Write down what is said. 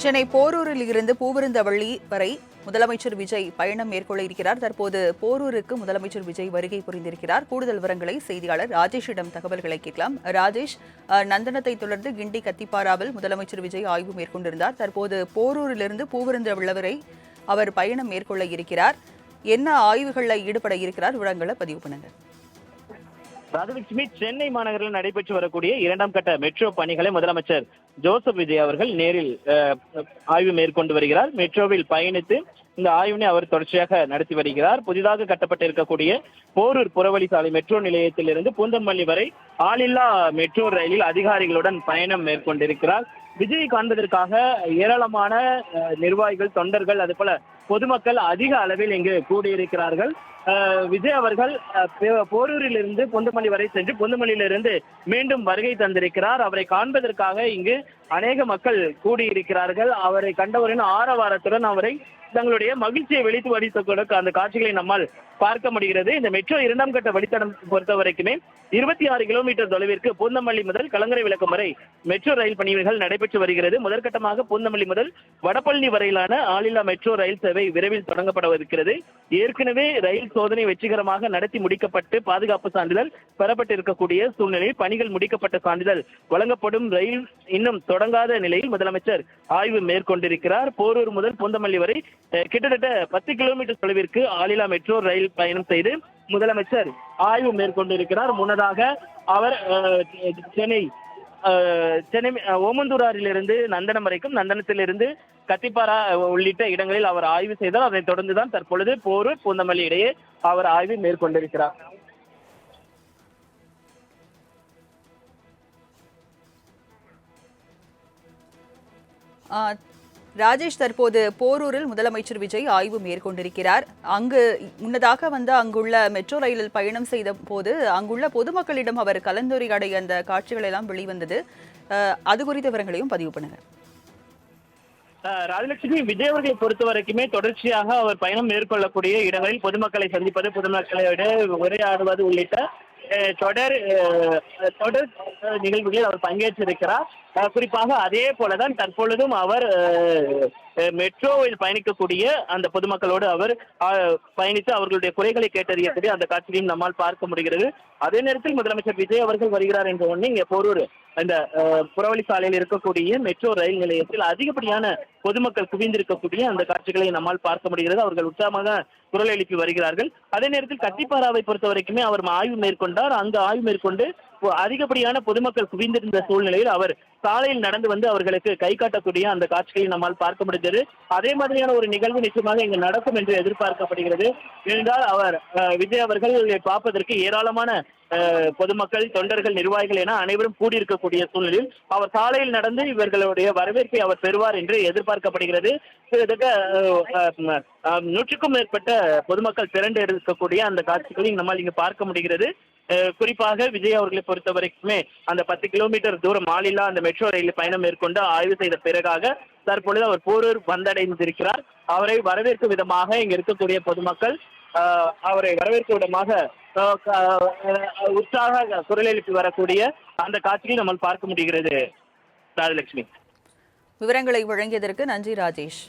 சென்னை போரூரில் இருந்து பூவிருந்தவள்ளி வரை முதலமைச்சர் விஜய் பயணம் மேற்கொள்ள இருக்கிறார். தற்போது போரூருக்கு முதலமைச்சர் விஜய் வருகை புரிந்திருக்கிறார். கூடுதல் விவரங்களை செய்தியாளர் ராஜேஷிடம் தகவல்களை கேட்கலாம். ராஜேஷ், நந்தனத்தை தொடர்ந்து கிண்டி கத்திப்பாராவில் முதலமைச்சர் விஜய் ஆய்வு மேற்கொண்டிருந்தார். தற்போது போரூரிலிருந்து பூவிருந்தவள்ளி வரை அவர் பயணம் மேற்கொள்ள இருக்கிறார். என்ன ஆய்வுகளில் ஈடுபட இருக்கிறார்? விவரங்களை பதிவு பண்ணுங்க. ராஜலட்சுமி, சென்னை மாநகரில் நடைபெற்று வரக்கூடிய 2ஆம் கட்ட மெட்ரோ பணிகளை முதலமைச்சர் ஜோசப் விஜய் அவர்கள் நேரில் ஆய்வு மேற்கொண்டு வருகிறார். மெட்ரோவில் பயணித்து இந்த ஆய்வினை அவர் தொடர்ச்சியாக நடத்தி வருகிறார். புதிதாக கட்டப்பட்டு இருக்கக்கூடிய போரூர் புறவழி சாலை மெட்ரோ நிலையத்திலிருந்து பூந்தமல்லி வரை ஆளில்லா மெட்ரோ ரயிலில் அதிகாரிகளுடன் பயணம் மேற்கொண்டிருக்கிறார். விஜயை காண்பதற்காக ஏராளமான நிர்வாகிகள், தொண்டர்கள், அதுபோல பொதுமக்கள் அதிக அளவில் இங்கு கூடியிருக்கிறார்கள். விஜய் அவர்கள் போரூரிலிருந்து பொந்துமல்லி வரை சென்று பொந்துமல்லியிலிருந்து மீண்டும் வருகை தந்திருக்கிறார். அவரை காண்பதற்காக இங்கு அநேக மக்கள் கூடியிருக்கிறார்கள். அவரை கண்டவரின் ஆரவாரத்துடன் அவரை தங்களுடைய மகிழ்ச்சியை வெளித்து வடித்த அந்த காட்சிகளை நம்மால் பார்க்க முடிகிறது. இந்த மெட்ரோ 2ஆம் கட்ட வழித்தடம் பொறுத்த வரைக்குமே 26 கிலோமீட்டர் தொலைவிற்கு பூந்தமல்லி முதல் கலங்கரை விளக்கம் வரை மெட்ரோ ரயில் பணிகள் நடைபெற்று வருகிறது. முதற்கட்டமாக பூந்தமல்லி முதல் வடபழனி வரையிலான ஆளில்லா மெட்ரோ ரயில் சேவை விரைவில் தொடங்கப்படவிருக்கிறது. ஏற்கனவே ரயில் சோதனை வெற்றிகரமாக நடத்தி முடிக்கப்பட்டு பாதுகாப்பு சான்றிதழ் பெறப்பட்டு இருக்கக்கூடிய சூழ்நிலையில் பணிகள் முடிக்கப்பட்ட சான்றிதழ் வழங்கப்படும். ரயில் இன்னும் தொடங்காத நிலையில் முதலமைச்சர் ஆய்வு மேற்கொண்டிருக்கிறார். போரூர் முதல் பூந்தமல்லி வரை கிட்டத்தட்ட 10 கிலோமீட்டர் தொலைவிற்கு ஆளில்லா மெட்ரோ ரயில் பயணம் செய்து முதலமைச்சர் ஆய்வு மேற்கொண்டிருக்கிறார். முன்னதாக அவர் சென்னை ஓமந்தூராரிலிருந்து நந்தனம் வரைக்கும், நந்தனத்திலிருந்து கத்திப்பாரா உள்ளிட்ட இடங்களில் அவர் ஆய்வு செய்தார். அதனைத் தொடர்ந்துதான் தற்பொழுது போரூர் பூந்தமல்லி இடையே அவர் ஆய்வு மேற்கொண்டிருக்கிறார். ராஜேஷ், தற்போது போரூரில் முதலமைச்சர் விஜய் ஆய்வு மேற்கொண்டிருக்கிறார். முன்னதாக அங்குள்ள மெட்ரோ ரயிலில் பயணம் செய்த போது அங்குள்ள பொதுமக்களிடம் அவர் கலந்துரையாடிய அந்த காட்சிகள் எல்லாம் வெளிவந்தது. அது குறித்த விவரங்களையும் பதிவு பண்ணுங்க. ராஜலட்சுமி, விஜய் அவர்களை பொறுத்த வரைக்குமே தொடர்ச்சியாக அவர் பயணம் மேற்கொள்ளக்கூடிய இடங்களில் பொதுமக்களை சந்திப்பது, பொதுமக்களோட உரையாடுவது உள்ளிட்ட தொடர் நிகழ்வுகளில் அவர் பங்கேற்றிருக்கிறார். குறிப்பாக அதே போலதான் தற்பொழுதும் அவர் மெட்ரோவில் பயணிக்கக்கூடிய அந்த பொதுமக்களோடு அவர் பயணித்து அவர்களுடைய குறைகளை கேட்டறியக்கூடிய அந்த காட்சியையும் நம்மால் பார்க்க முடிகிறது. அதே நேரத்தில் முதலமைச்சர் விஜய் அவர்கள் வருகிறார் என்ற ஒன்று இங்கே போரூர் இந்த புறவழி சாலையில் இருக்கக்கூடிய மெட்ரோ ரயில் நிலையத்தில் அதிகப்படியான பொதுமக்கள் குவிந்திருக்கக்கூடிய அந்த காட்சிகளை நம்மால் பார்க்க முடிகிறது. அவர்கள் உற்சாகமாக குரல் எழுப்பி வருகிறார்கள். அதே நேரத்தில் கத்திப்பாராவை பொறுத்த வரைக்குமே அவர் ஆய்வு மேற்கொண்டார். அங்கு ஆய்வு மேற்கொண்டு அதிகப்படியான பொதுமக்கள் குவிந்திருந்த சூழ்நிலையில் அவர் சாலையில் நடந்து வந்து அவர்களுக்கு கை காட்டக்கூடிய அந்த காட்சிகளை நம்மால் பார்க்க முடிந்தது. அதே மாதிரியான ஒரு நிகழ்வு நிச்சயமாக இங்கு நடக்கும் என்று எதிர்பார்க்கப்படுகிறது. ஏனென்றால் அவர் விஜய் அவர்களை பார்ப்பதற்கு ஏராளமான பொதுமக்கள், தொண்டர்கள், நிர்வாகிகள் என அனைவரும் கூடியிருக்கக்கூடிய சூழ்நிலையில் அவர் சாலையில் நடந்து இவர்களுடைய வரவேற்பை அவர் பெறுவார் என்று எதிர்பார்க்கப்படுகிறது. கிட்டத்தட்ட 100க்கும் மேற்பட்ட பொதுமக்கள் திரண்டு இருக்கக்கூடிய அந்த காட்சிகளை நம்மால் இங்கு பார்க்க முடிகிறது. குறிப்பாக விஜய் அவர்களை பொறுத்த வரைக்குமே அந்த 10 கிலோமீட்டர் தூரம் ஆளில்லா அந்த மெட்ரோ ரயில் பயணம் மேற்கொண்டு ஆய்வு செய்த பிறகாக தற்பொழுது அவர் போரூர் வந்தடைந்திருக்கிறார். அவரை வரவேற்கும் விதமாக இங்க இருக்கக்கூடிய பொதுமக்கள் அவரை வரவேற்கும் விதமாக உற்சாக குரல் எழுப்பி வரக்கூடிய அந்த காட்சியை நம்ம பார்க்க முடிகிறது. ராஜலட்சுமி, விவரங்களை வழங்கியதற்கு நன்றி ராஜேஷ்.